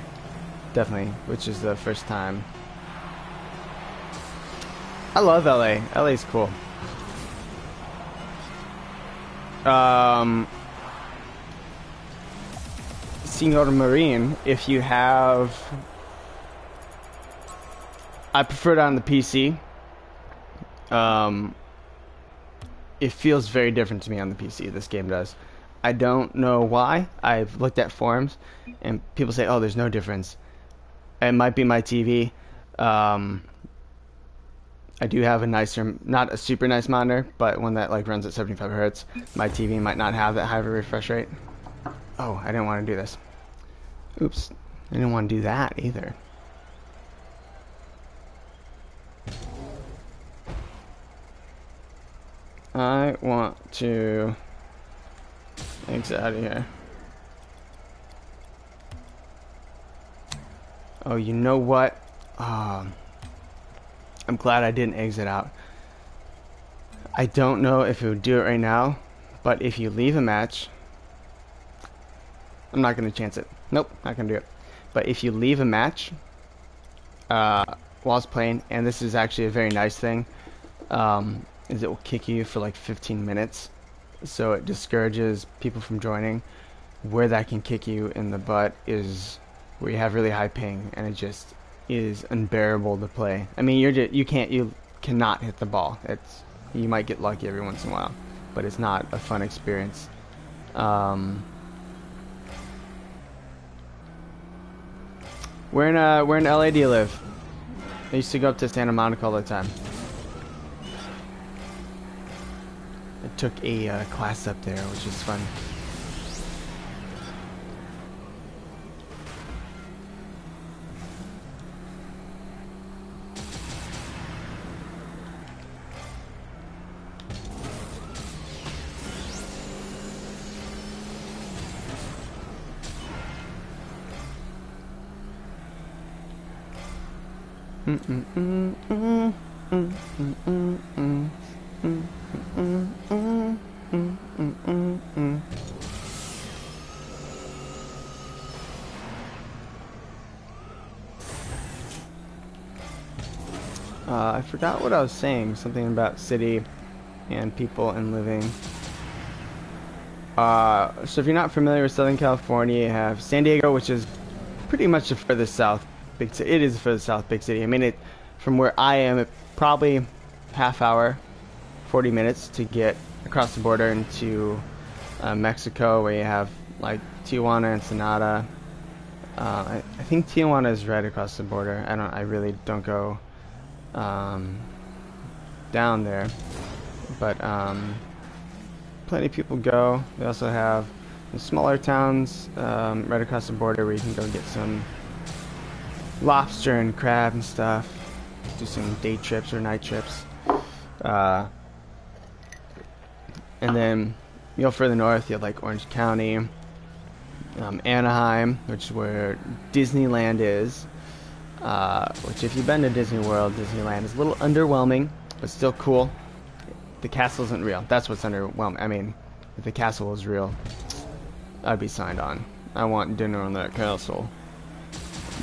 definitely, which is the first time. I love LA. LA's cool. Senor Marine, if you have, I prefer it on the PC. It feels very different to me on the PC, this game does. I don't know why. I've looked at forums, and people say, oh, there's no difference. It might be my TV. I do have a nicer, not a super nice monitor, but one that like runs at 75 hertz. My TV might not have that high of a refresh rate. Oh, I didn't want to do this. Oops. I didn't want to do that either. I want to exit out of here. Oh, you know what? I'm glad I didn't exit out. I don't know if it would do it right now, but if you leave a match, I'm not going to chance it. Nope, not going to do it. But if you leave a match while it's playing, and this is actually a very nice thing, is it will kick you for like 15 minutes. So it discourages people from joining. Where that can kick you in the butt is where you have really high ping, and it just is unbearable to play. I mean, you cannot hit the ball. You might get lucky every once in a while, but it's not a fun experience. Where in LA do you live? I used to go up to Santa Monica all the time. I took a class up there, which is fun. I forgot what I was saying. Something about city and people and living. So if you're not familiar with Southern California, you have San Diego, which is pretty much the furthest south big city. It is the furthest south big city. I mean, from where I am, it probably half hour, 40 minutes to get across the border into Mexico, where you have like Tijuana, Ensenada. I think Tijuana is right across the border. I really don't go down there, but plenty of people go. They also have the smaller towns right across the border where you can go get some lobster and crab and stuff. Do some day trips or night trips. And then you go further north, you have like Orange County, Anaheim, which is where Disneyland is. Which if you've been to Disney World, Disneyland is a little underwhelming, but still cool. The castle isn't real. That's what's underwhelming. I mean, if the castle was real, I'd be signed on. I want dinner on that castle.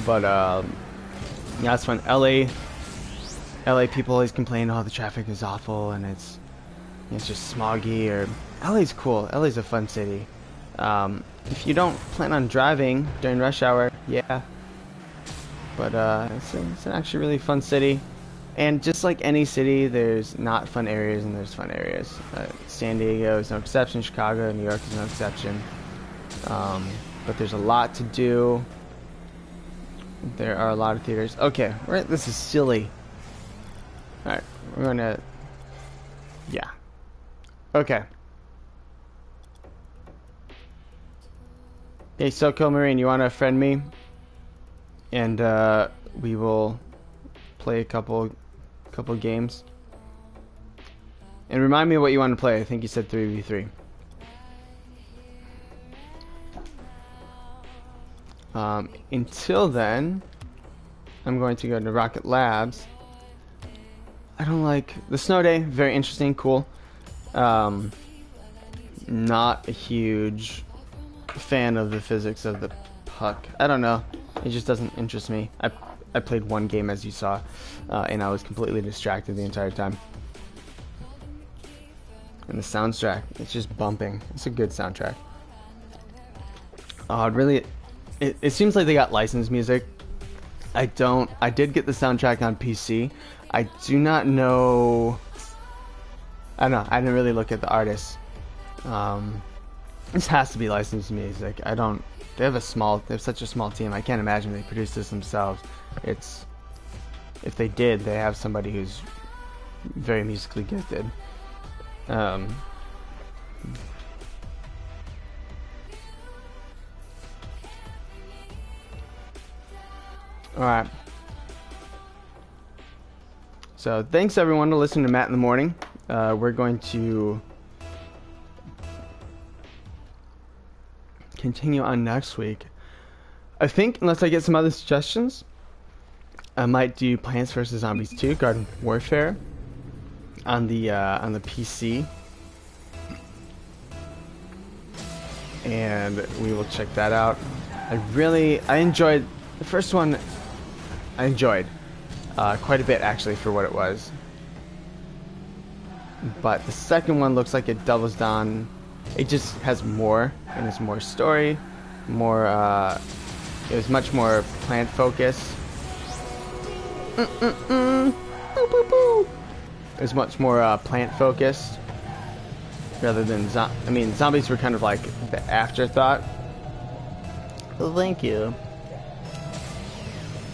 But yeah, that's fun. LA people always complain, oh, the traffic is awful and it's just smoggy. Or LA's cool. LA's a fun city. If you don't plan on driving during rush hour, yeah. But it's an actually really fun city. And just like any city, there's not fun areas and there's fun areas. San Diego is no exception. Chicago, New York is no exception. But there's a lot to do. There are a lot of theaters. Okay, right. This is silly. All right, we're gonna. Yeah. Okay. Hey, SoCo Marine, you wanna friend me? And we will play a couple games. And remind me what you want to play. I think you said 3v3. Until then, I'm going to go to Rocket Labs. I don't like the snow day. Very interesting, cool. Not a huge fan of the physics of the puck. I don't know. It just doesn't interest me. I played one game, as you saw, and I was completely distracted the entire time. And the soundtrack, it's just bumping. It's a good soundtrack. It seems like they got licensed music. I did get the soundtrack on PC. I do not know. I don't know. I didn't really look at the artists. This has to be licensed music. They have such a small team. I can't imagine they produced this themselves. If they did, they have somebody who's very musically gifted. Alright. So thanks everyone to listening to Matt in the Morning. We're going to continue on next week. I think, unless I get some other suggestions, I might do Plants vs. Zombies 2 Garden Warfare on the PC. And we will check that out. I enjoyed the first one. I enjoyed quite a bit actually for what it was. But the second one looks like it doubles down. It just has more, and it's more story, more. It was much more plant focused. It was much more plant focused rather than zombies were kind of like the afterthought. Well, thank you.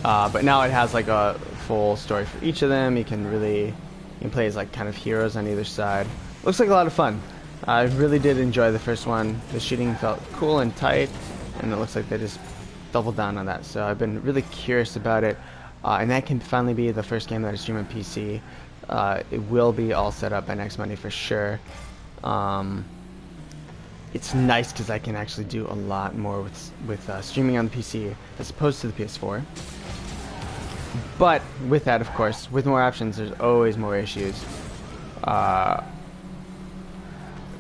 But now it has like a full story for each of them. You can play as like kind of heroes on either side. Looks like a lot of fun. I really did enjoy the first one. The shooting felt cool and tight, and it looks like they just doubled down on that. So I've been really curious about it, and that can finally be the first game that I stream on PC. It will be all set up by next Monday for sure. It's nice because I can actually do a lot more with streaming on the PC as opposed to the PS4. But with that, of course, with more options, there's always more issues.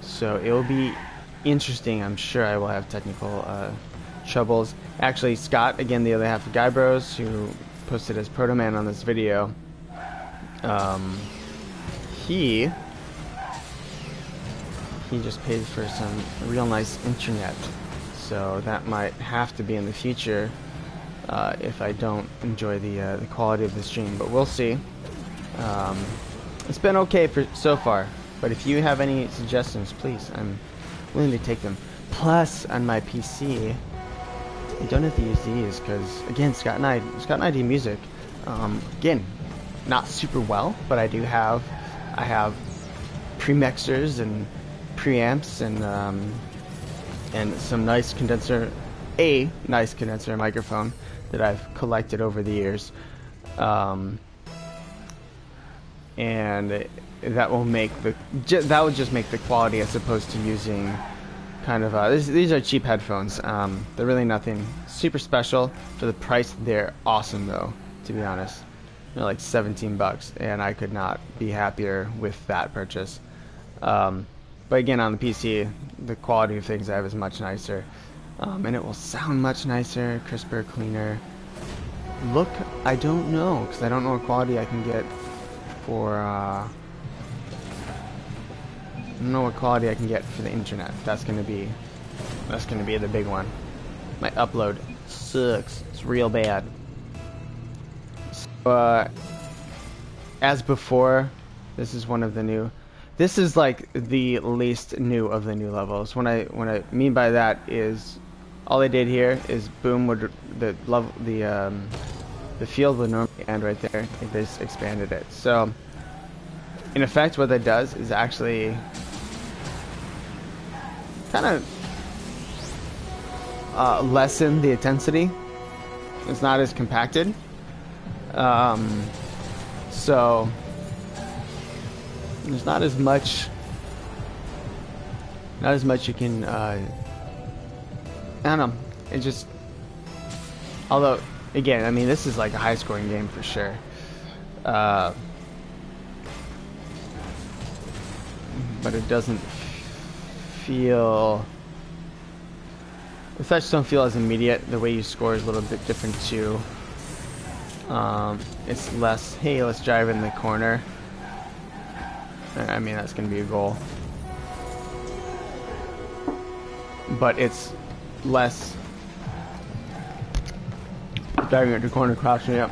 So it will be interesting. I'm sure I will have technical troubles. Actually, Scott, again, the other half of Guy Bros, who posted as Proto Man on this video, he just paid for some real nice internet. So that might have to be in the future if I don't enjoy the quality of the stream. But we'll see. It's been okay for so far. But if you have any suggestions, please, I'm willing to take them. Plus, on my PC, you don't have to use these because, again, Scott and I do music. Again, not super well, but I have pre-mixers and preamps and some nice condenser, a nice condenser microphone that I've collected over the years, and that will just make the quality as opposed to using kind of these are cheap headphones. They're really nothing super special for the price. They're awesome though, to be honest. They're like $17, and I could not be happier with that purchase. But again, on the PC, the quality of things I have is much nicer, and it will sound much nicer, crisper, cleaner. Look, I don't know, because I don't know what quality I can get for. I don't know what quality I can get for the internet. That's gonna be the big one. My upload sucks. It's real bad. So, as before, this is one of the new. This is like the least new of the new levels. What I mean by that is, all they did here is boom would the field would normally end right there. They just expanded it. So in effect, what that does is actually kind of lessen the intensity. It's not as compacted. So there's not as much you can I don't know, it just, although again, I mean, this is like a high scoring game for sure, but it doesn't feel, the effects don't feel as immediate. The way you score is a little bit different too. It's less, hey, let's drive in the corner. I mean, that's going to be a goal. But it's less driving at the corner, crouching up.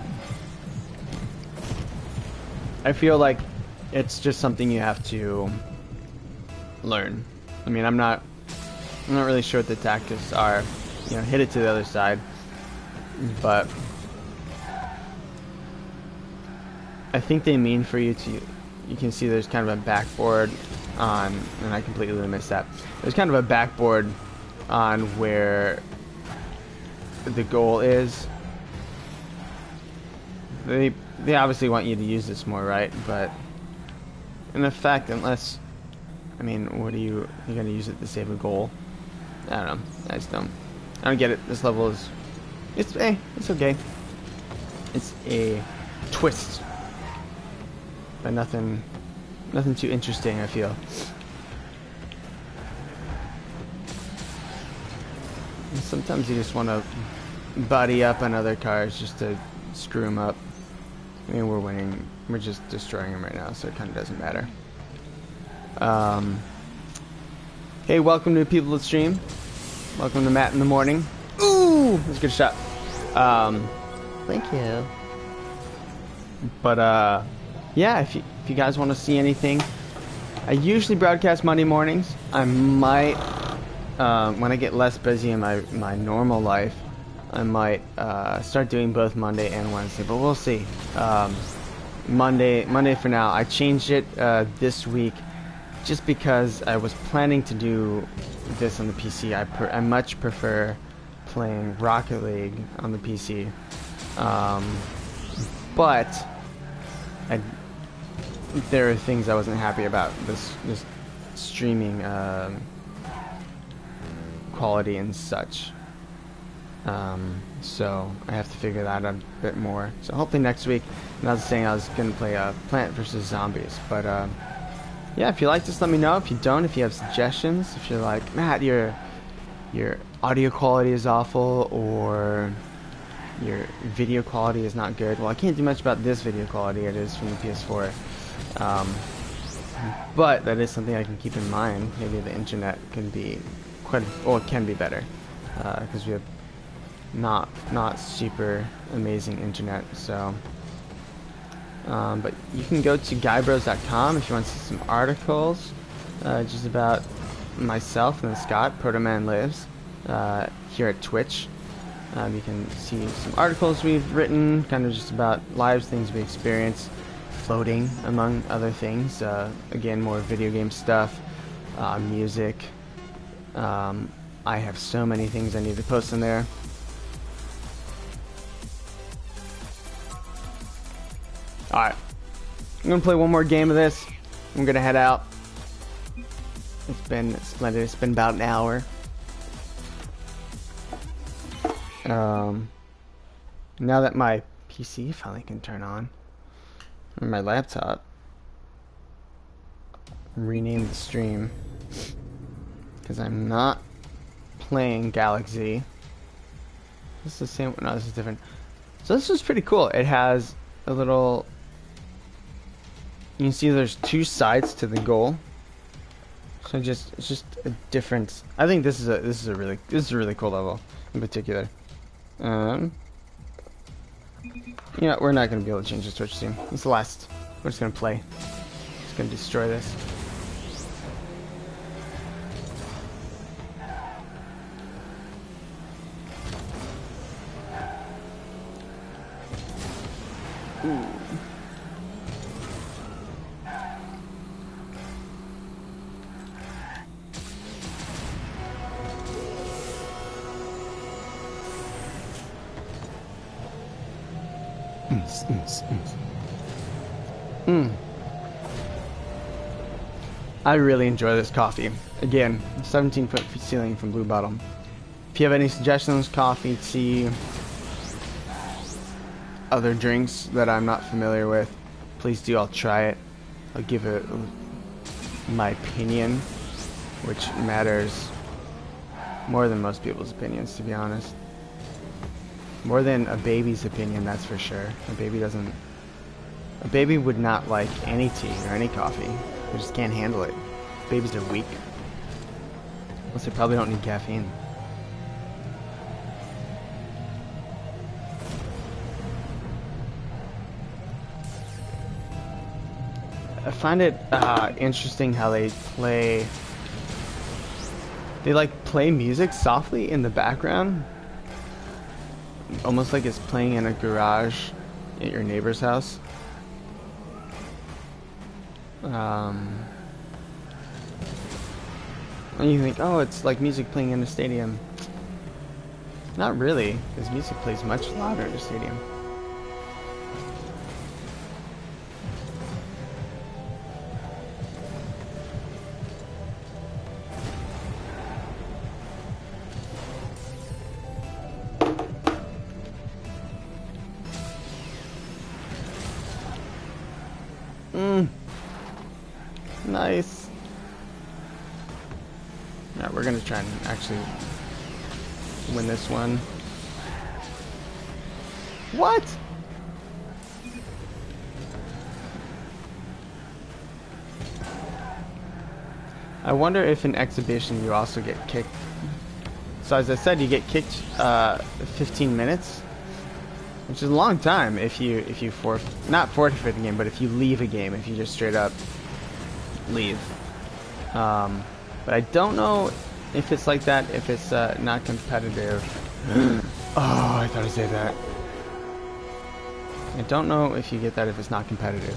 I feel like it's just something you have to learn. I mean, I'm not really sure what the tactics are. You know, hit it to the other side. But I think they mean for you to, you can see there's kind of a backboard on, and I completely missed that. There's kind of a backboard on where the goal is. they obviously want you to use this more, right? But in effect, unless, I mean, what are you're gonna use it to save a goal? I don't know. I just don't. I don't get it. This level is, it's okay. It's a twist, but nothing too interesting, I feel. And sometimes you just want to buddy up on other cars just to screw them up. I mean, we're winning. We're just destroying them right now, so it kind of doesn't matter. Hey, welcome to People That Stream. Welcome to Matt in the Morning. Ooh, that's a good shot. Thank you. But yeah, if you guys want to see anything, I usually broadcast Monday mornings. I might, when I get less busy in my normal life, I might start doing both Monday and Wednesday, but we'll see. Monday for now. I changed it this week just because I was planning to do this on the PC. I much prefer playing Rocket League on the PC, but there are things I wasn't happy about this streaming quality and such. So I have to figure that out a bit more. So hopefully next week. And I was saying I was gonna play Plant vs Zombies, but yeah, if you like this, let me know. If you don't, if you have suggestions, if you're like, Matt, your audio quality is awful, or your video quality is not good. Well, I can't do much about this video quality. It is from the PS4. But that is something I can keep in mind. Maybe the internet can be it can be better, because we have not super amazing internet. So, but you can go to guybros.com if you want to see some articles, just about myself and Scott, Protoman Lives, here at Twitch. You can see some articles we've written, kind of just about lives, things we experience, floating, among other things. Again, more video game stuff, music. I have so many things I need to post in there. Alright, I'm gonna play one more game of this. I'm gonna head out. It's been splendid. It's been about an hour. Now that my PC finally can turn on, and my laptop, rename the stream, because I'm not playing Galaxy. This is the same. No, this is different. So this is pretty cool. It has a little. You can see there's two sides to the goal. So it's just a difference. I think this is a really cool level in particular. Yeah, we're not gonna be able to change the Twitch stream. It's the last. We're just gonna play. Just gonna destroy this. Ooh. I really enjoy this coffee. Again, 17-foot ceiling from Blue Bottom. If you have any suggestions, coffee, tea, other drinks that I'm not familiar with, please do. I'll try it. I'll give it my opinion, which matters more than most people's opinions, to be honest. More than a baby's opinion, that's for sure. A baby would not like any tea or any coffee. They just can't handle it. Babies are weak. Plus, they probably don't need caffeine. I find it interesting how they like play music softly in the background, almost like it's playing in a garage at your neighbor's house. And you think, oh, it's like music playing in a stadium. Not really, because music plays much louder in a stadium. Nice. Alright, we're gonna try and actually win this one. What? I wonder if in exhibition you also get kicked. So as I said, you get kicked 15 minutes, which is a long time if you not forfeit the game, but if you leave a game, if you just straight up leave. But I don't know if it's like that, if it's not competitive. Oh, I thought I said that. I don't know if you get that if it's not competitive.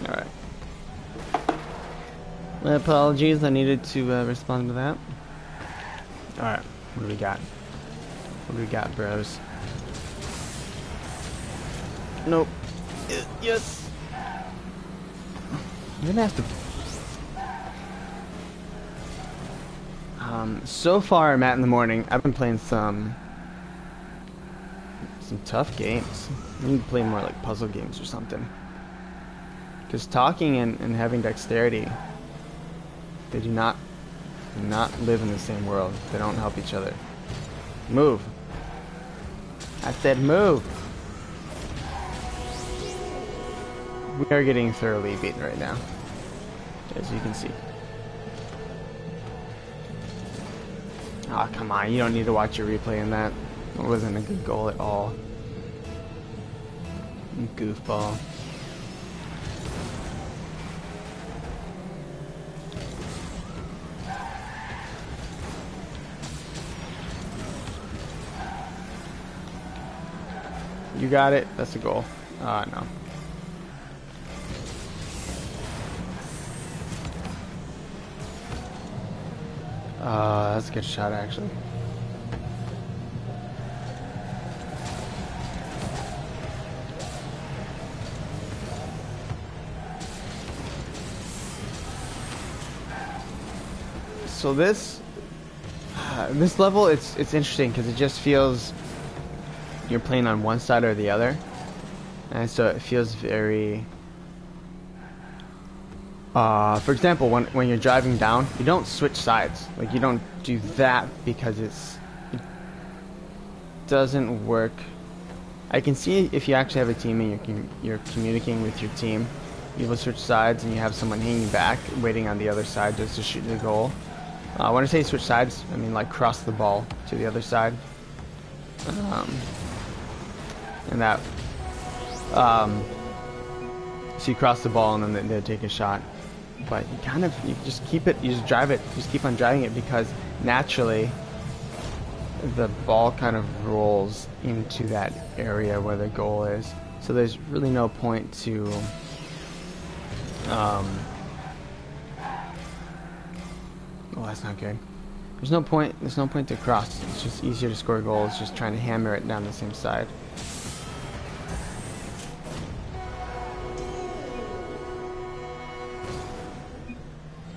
Alright. My apologies, I needed to respond to that. Alright, what do we got? What do we got, bros? Nope. Yes! You're gonna have to... so far, Matt in the morning, I've been playing some tough games. I need to play more like puzzle games or something. Because talking and having dexterity, they do not live in the same world. They don't help each other. Move. I said move. We are getting thoroughly beaten right now, as you can see. Ah, oh, come on. You don't need to watch your replay in that. It wasn't a good goal at all. Goofball. You got it. That's a goal. No. That's a good shot, actually. So this level, it's interesting because it just feels you're playing on one side or the other, and so it feels very. For example, when you're driving down, you don't switch sides. Like, you don't do that because it doesn't work. I can see if you actually have a team and you're communicating with your team, you will switch sides and you have someone hanging back, waiting on the other side just to shoot the goal. When I say switch sides, I mean like cross the ball to the other side. And that, so you cross the ball and then they take a shot. But you just keep it, you just drive it, just keep on driving it, because naturally the ball kind of rolls into that area where the goal is. So there's really no point to oh, that's not good. There's no point to cross. It's just easier to score goals just trying to hammer it down the same side.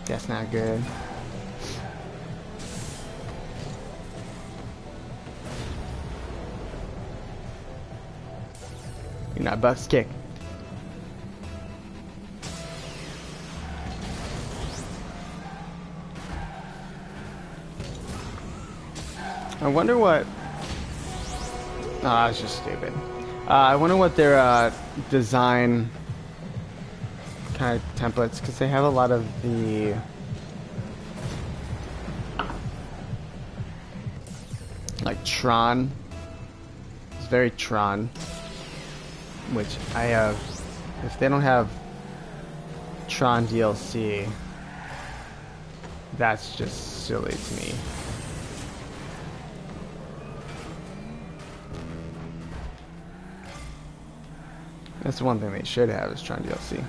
That's not good. You're not Buck's kick. I wonder what... Oh, that's just stupid. I wonder what their design kind of templates, because they have a lot of the like Tron. It's very Tron, which I have. If they don't have Tron DLC, that's just silly to me. That's the one thing they should have, is Tron DLC.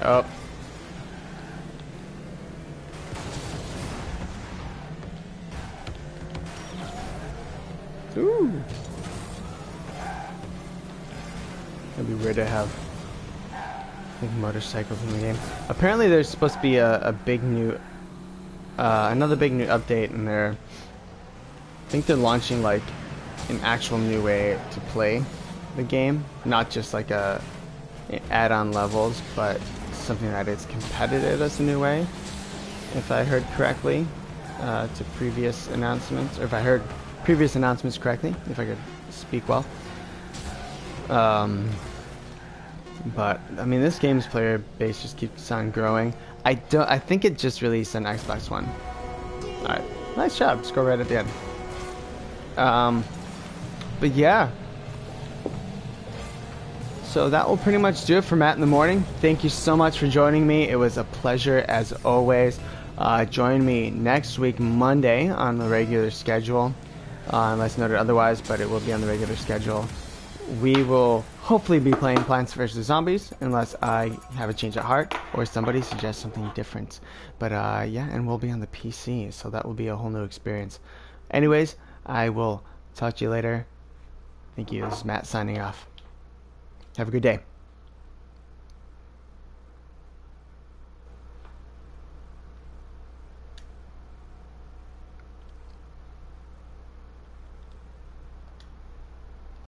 Oh. Ooh. It'd be weird to have think motorcycles in the game. Apparently, there's supposed to be a big new, another big new update in there. I think they're launching like an actual new way to play the game, not just like a add-on levels, but something that is competitive as a new way, if I heard correctly, to previous announcements, or if I heard previous announcements correctly, if I could speak well. But I mean, this game's player base just keeps on growing. I think it just released on Xbox One. All right, nice job. Score right at the end. But yeah. So that will pretty much do it for Matt in the Morning. Thank you so much for joining me. It was a pleasure as always. Join me next week, Monday, on the regular schedule, unless noted otherwise, but it will be on the regular schedule. We will hopefully be playing Plants vs. Zombies, unless I have a change of heart or somebody suggests something different. But yeah, and we'll be on the PC, so that will be a whole new experience. Anyways, I will talk to you later. Thank you. This is Matt signing off. Have a good day.